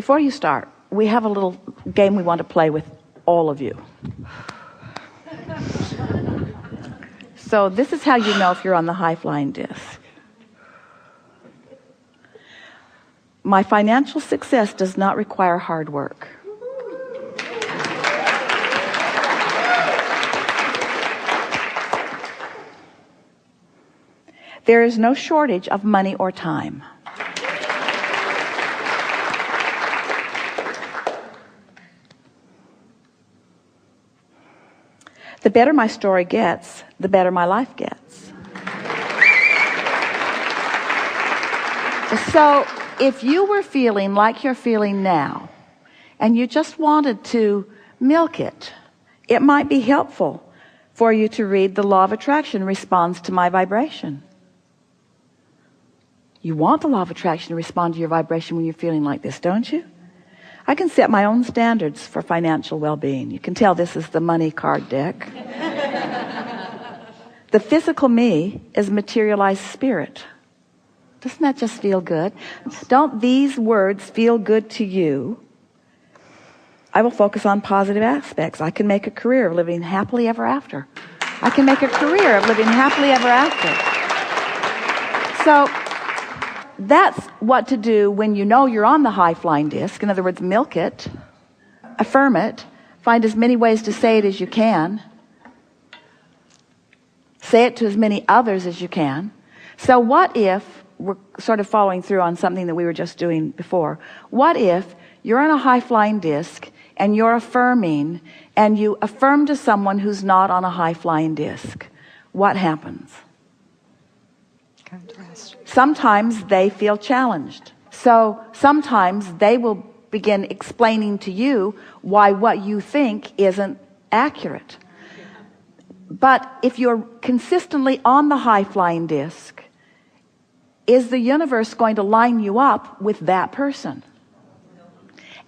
Before you start, we have a little game we want to play with all of you. So this is how you know if you're on the high-flying disc. My financial success does not require hard work. There is no shortage of money or time. The better my story gets, the better my life gets. So if you were feeling like you're feeling now, and you just wanted to milk it, it might be helpful for you to read The Law of Attraction Responds to My Vibration. You want the law of attraction to respond to your vibration when you're feeling like this, don't you? I can set my own standards for financial well-being. You can tell this is the money card deck. The physical me is materialized spirit. Doesn't that just feel good? Don't these words feel good to you? I will focus on positive aspects. I can make a career of living happily ever after. I can make a career of living happily ever after. So that's what to do when you know you're on the high-flying disc. In other words, milk it, affirm it, find as many ways to say it as you can, say it to as many others as you can. So what if, we're sort of following through on something that we were just doing before, what if you're on a high-flying disc and you're affirming, and you affirm to someone who's not on a high-flying disc? What happens? Contrast. Sometimes they feel challenged. So sometimes they will begin explaining to you why what you think isn't accurate. But if you're consistently on the high-flying disc, is the universe going to line you up with that person?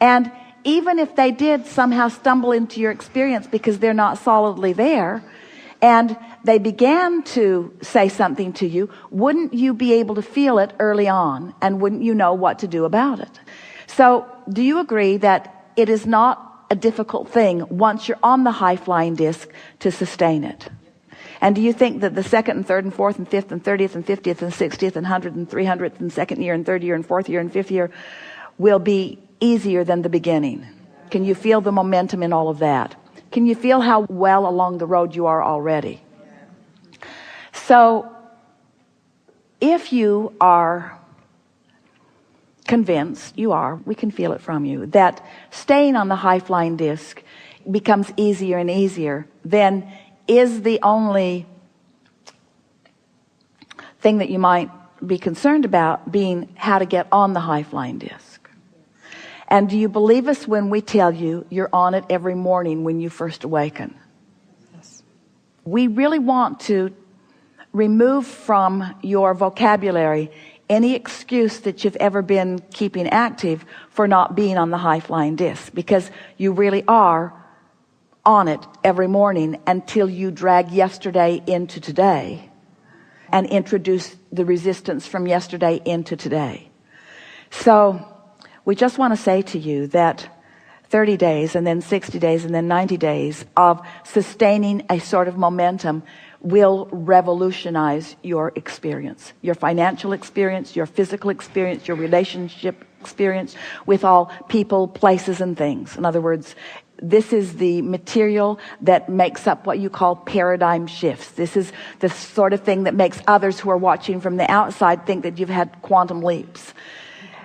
And even if they did somehow stumble into your experience because they're not solidly there, and they began to say something to you, wouldn't you be able to feel it early on, and wouldn't you know what to do about it? So do you agree that it is not a difficult thing once you're on the high-flying disc to sustain it? And do you think that the second and third and fourth and fifth and 30th and 50th and 60th and 100th and 300th and second year and third year and fourth year and fifth year will be easier than the beginning? Can you feel the momentum in all of that? Can you feel how well along the road you are already? So if you are convinced, we can feel it from you, that staying on the high-flying disc becomes easier and easier, then is the only thing that you might be concerned about being how to get on the high-flying disc. And do you believe us when we tell you you're on it every morning when you first awaken? Yes. We really want to remove from your vocabulary any excuse that you've ever been keeping active for not being on the high-flying disc, because you really are on it every morning until you drag yesterday into today and introduce the resistance from yesterday into today. So we just want to say to you that 30 days and then 60 days and then 90 days of sustaining a sort of momentum will revolutionize your experience, your financial experience, your physical experience, your relationship experience with all people, places, and things. In other words, this is the material that makes up what you call paradigm shifts. This is the sort of thing that makes others who are watching from the outside think that you've had quantum leaps,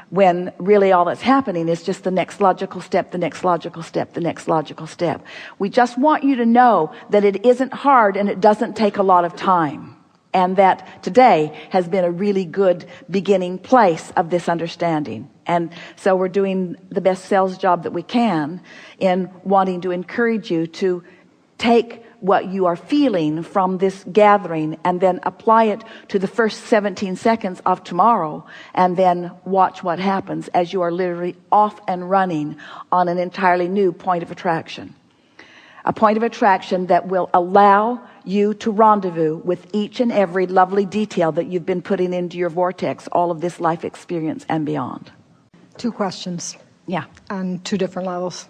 when really all that's happening is just the next logical step, the next logical step, the next logical step. We just want you to know that it isn't hard and it doesn't take a lot of time, and that today has been a really good beginning place of this understanding. And so we're doing the best sales job that we can in wanting to encourage you to take what you are feeling from this gathering and then apply it to the first 17 seconds of tomorrow, and then watch what happens as you are literally off and running on an entirely new point of attraction. A point of attraction that will allow you to rendezvous with each and every lovely detail that you've been putting into your vortex all of this life experience and beyond. 2 questions. Yeah. On 2 different levels.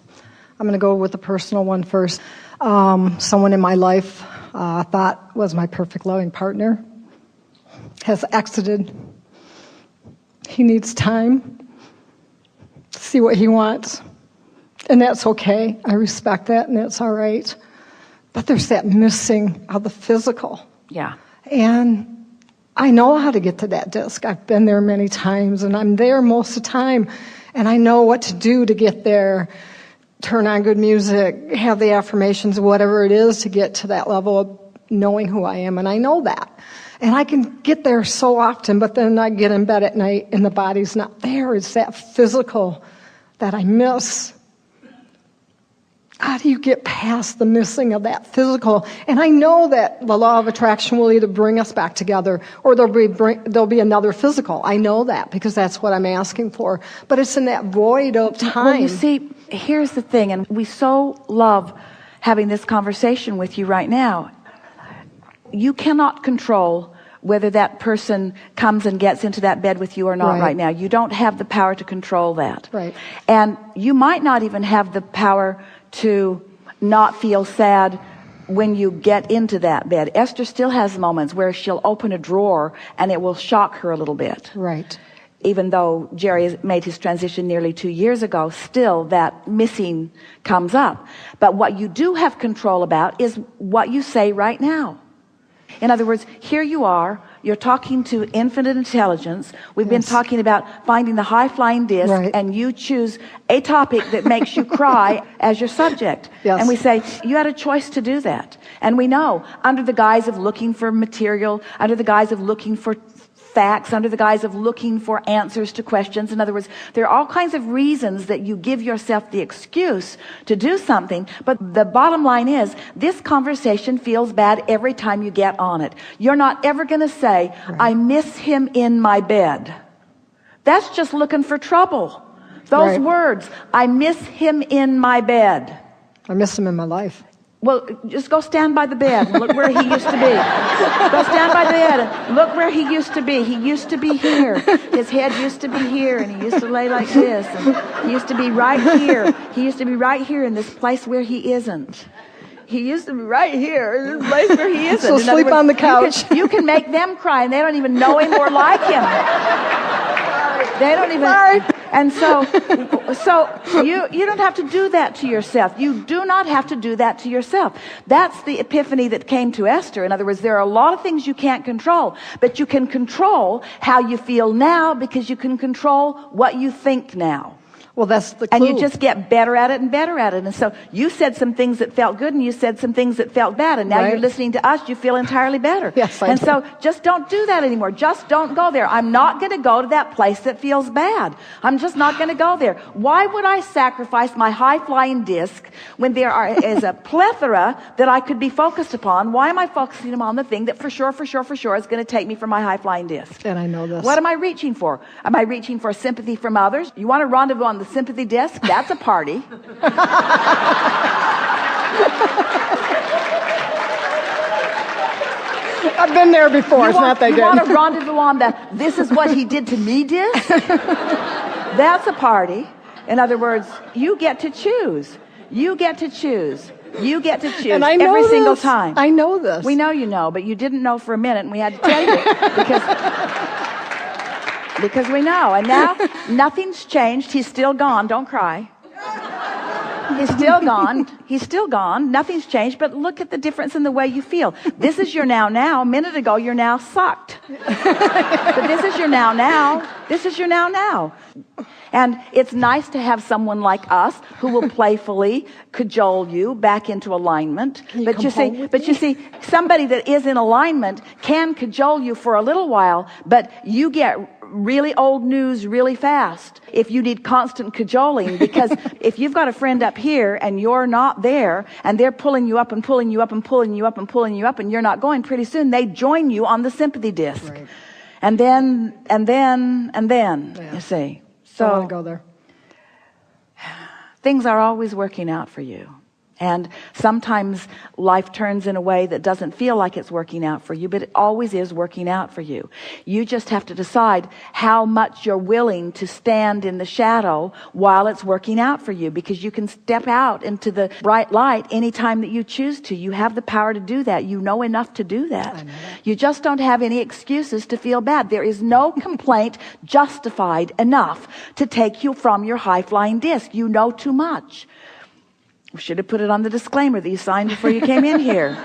I'm going to go with the personal one first. Someone in my life thought was my perfect loving partner has exited. He needs time to see what he wants. And that's okay. I respect that, and that's all right. But there's that missing of the physical. Yeah. And I know how to get to that disc. I've been there many times, and I'm there most of the time. And I know what to do to get there. Turn on good music, have the affirmations, whatever it is to get to that level of knowing who I am. And I know that. And I can get there so often, but then I get in bed at night and the body's not there. It's that physical that I miss. How do you get past the missing of that physical? And I know that the law of attraction will either bring us back together or there'll be another physical. I know that because that's what I'm asking for. But it's in that void of time. Well, you see, here's the thing, and we so love having this conversation with you right now. You cannot control whether that person comes and gets into that bed with you or not right now. You don't have the power to control that. Right. And you might not even have the power to not feel sad when you get into that bed. Esther still has moments where she'll open a drawer and it will shock her a little bit. Right. Even though Jerry has made his transition nearly 2 years ago, still that missing comes up. But what you do have control about is what you say right now. In other words, here you are, you're talking to infinite intelligence. We've been talking about finding the high-flying disc, and you choose a topic that makes you cry as your subject. Yes. And we say, you had a choice to do that. And we know, under the guise of looking for material, under the guise of looking for facts, under the guise of looking for answers to questions. In other words, there are all kinds of reasons that you give yourself the excuse to do something, but the bottom line is, this conversation feels bad every time you get on it. You're not ever going to say, I miss him in my bed. That's just looking for trouble. Those words, I miss him in my bed. I miss him in my life. Well, just go stand by the bed and look where he used to be. Go stand by the bed and look where he used to be. He used to be here. His head used to be here, and he used to lay like this. And he used to be right here. He used to be right here in this place where he isn't. He used to be right here in this place where he isn't. So sleep on the couch. You can make them cry, and they don't even know him or like him. They don't even. Sorry. And so you don't have to do that to yourself. You do not have to do that to yourself. That's the epiphany that came to Esther. In other words, there are a lot of things you can't control, but you can control how you feel now because you can control what you think now. Well, that's the clue. And you just get better at it and better at it. And so you said some things that felt good and you said some things that felt bad. And now you're listening to us, you feel entirely better. Yes, I do. So just don't do that anymore. Just don't go there. I'm not going to go to that place that feels bad. I'm just not going to go there. Why would I sacrifice my high-flying disc when there is a plethora that I could be focused upon? Why am I focusing on the thing that for sure is going to take me from my high-flying disc? And I know this. What am I reaching for? Am I reaching for sympathy from others? You want to rendezvous on the sympathy disc? That's a party. I've been there before. It's not that good. You want to rendezvous on the this is what he did to me disc? That's a party. In other words, you get to choose. You get to choose. You get to choose and I know every this. single time. I know this. We know you know, but you didn't know for a minute, and we had to tell you because we know. And now nothing's changed. He's still gone. Don't cry. He's still gone. He's still gone. Nothing's changed, but look at the difference in the way you feel. This is your now. A minute ago, your now sucked. But this is your now. This is your now. And it's nice to have someone like us who will playfully cajole you back into alignment. But you see, somebody that is in alignment can cajole you for a little while, but you get really old news really fast if you need constant cajoling, because if you've got a friend up here and you're not there and they're pulling you up and pulling you up and pulling you up and pulling you up and you're not going, pretty soon they join you on the sympathy disc. Right. And then, you see. So I want to go there. Things are always working out for you. And sometimes life turns in a way that doesn't feel like it's working out for you, but it always is working out for you. You just have to decide how much you're willing to stand in the shadow while it's working out for you, because you can step out into the bright light anytime that you choose to. You have the power to do that. You know enough to do that. You just don't have any excuses to feel bad. There is no complaint justified enough to take you from your high-flying disc. You know too much. We should have put it on the disclaimer that you signed before you came in here.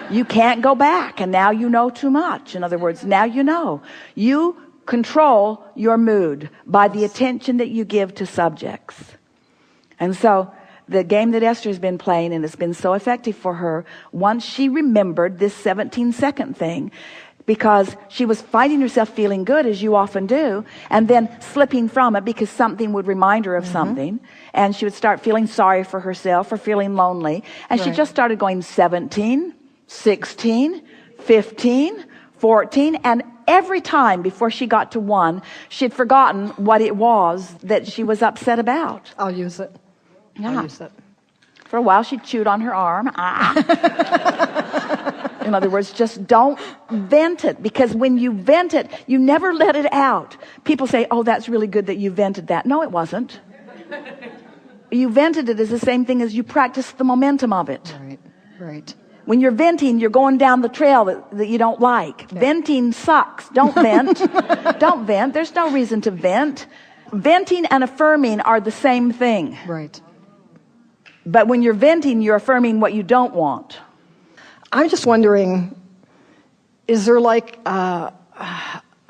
You can't go back, and now you know too much. In other words, now you know. You control your mood by the attention that you give to subjects. And so the game that Esther's been playing, and it's been so effective for her, once she remembered this 17-second thing, because she was finding herself feeling good, as you often do, and then slipping from it because something would remind her of something, and she would start feeling sorry for herself or feeling lonely, and she just started going 17, 16, 15, 14, and every time before she got to 1, she'd forgotten what it was that she was upset about. I'll use it. I'll use it. For a while, she chewed on her arm. In other words, just don't vent it, because when you vent it, you never let it out. People say, oh, that's really good that you vented that. No, it wasn't. You vented it is the same thing as you practiced the momentum of it. Right. When you're venting, you're going down the trail that you don't like. Yeah. Venting sucks. Don't vent. Don't vent. There's no reason to vent. Venting and affirming are the same thing. Right. But when you're venting, you're affirming what you don't want. I'm just wondering, is there like a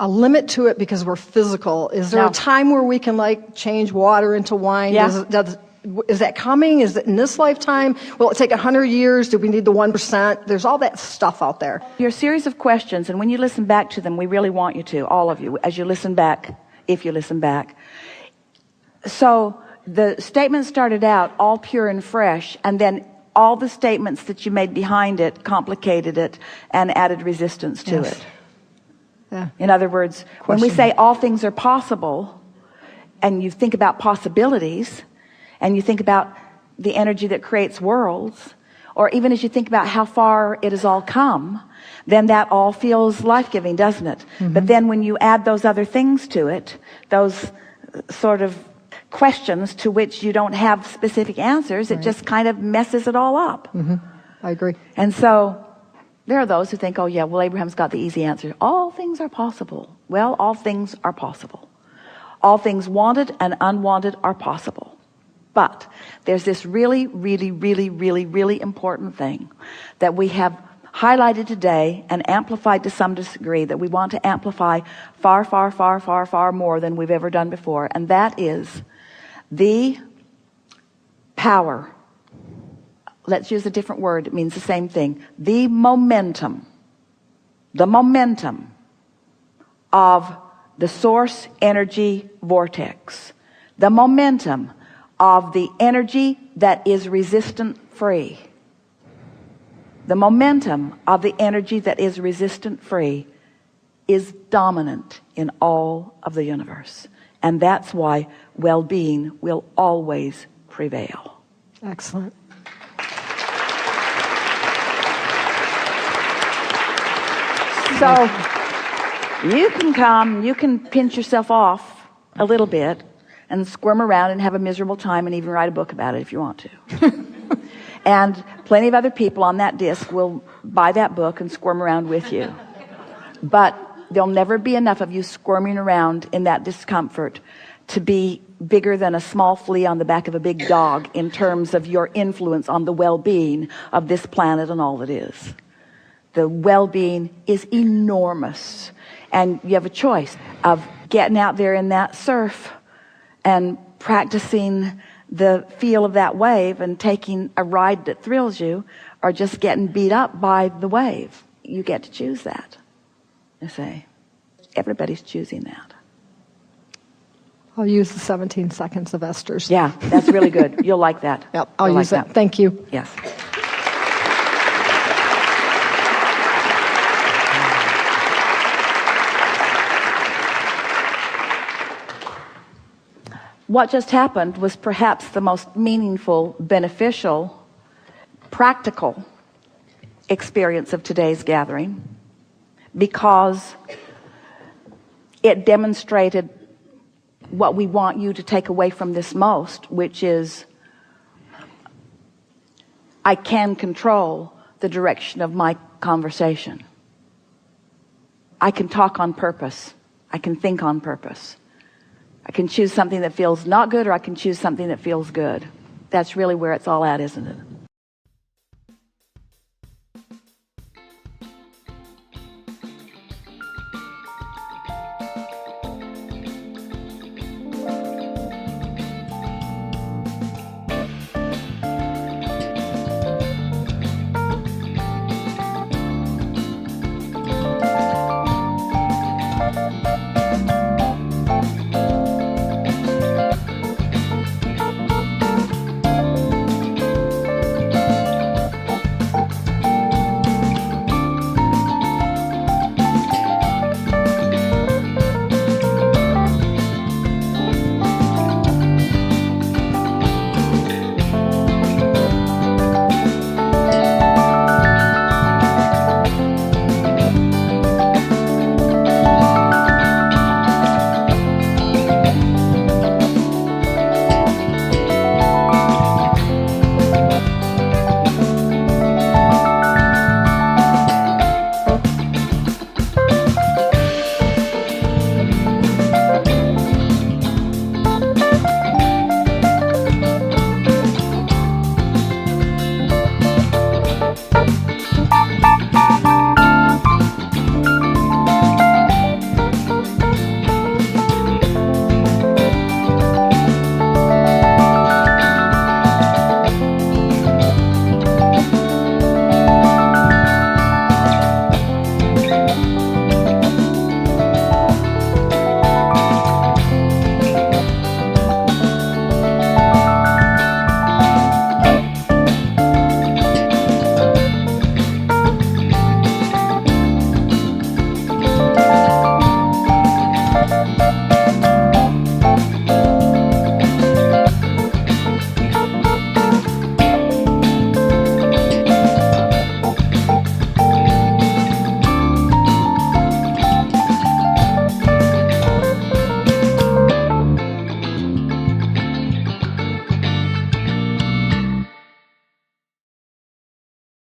limit to it because we're physical? Is there a time where we can like change water into wine? Yeah. Is that coming? Is it in this lifetime? Will it take 100 years? Do we need the 1%? There's all that stuff out there. Your series of questions, and when you listen back to them, we really want you to, all of you, as you listen back, if you listen back. So the statement started out all pure and fresh, and then all the statements that you made behind it complicated it and added resistance to it. Yeah. In other words, when we say all things are possible, and you think about possibilities, and you think about the energy that creates worlds, or even as you think about how far it has all come, then that all feels life-giving, doesn't it? But then when you add those other things to it, those sort of questions to which you don't have specific answers, it just kind of messes it all up. I agree. And so there are those who think, oh yeah, well, Abraham's got the easy answer. All things are possible. Well, all things are possible. All things wanted and unwanted are possible. But there's this really, really, really, really, really important thing that we have highlighted today and amplified to some degree, that we want to amplify far, far, far, far, far more than we've ever done before. And that is the power. Let's use a different word. It means the same thing. The momentum of the source energy vortex. The momentum of the energy that is resistant free. The momentum of the energy that is resistant free is dominant in all of the universe. And that's why well-being will always prevail. Excellent. So you can come, you can pinch yourself off a little bit and squirm around and have a miserable time and even write a book about it if you want to. And plenty of other people on that disc will buy that book and squirm around with you. But there'll never be enough of you squirming around in that discomfort to be bigger than a small flea on the back of a big dog in terms of your influence on the well-being of this planet and all that is. The well-being is enormous. And you have a choice of getting out there in that surf and practicing the feel of that wave and taking a ride that thrills you, or just getting beat up by the wave. You get to choose that. You see, everybody's choosing that. I'll use the 17 seconds of Esther's. Yeah, that's really good. You'll like that. Yep, I'll use it. Thank you. Yes. What just happened was perhaps the most meaningful, beneficial, practical experience of today's gathering because it demonstrated what we want you to take away from this most, which is I can control the direction of my conversation. I can talk on purpose. I can think on purpose. I can choose something that feels not good, or I can choose something that feels good. That's really where it's all at, isn't it?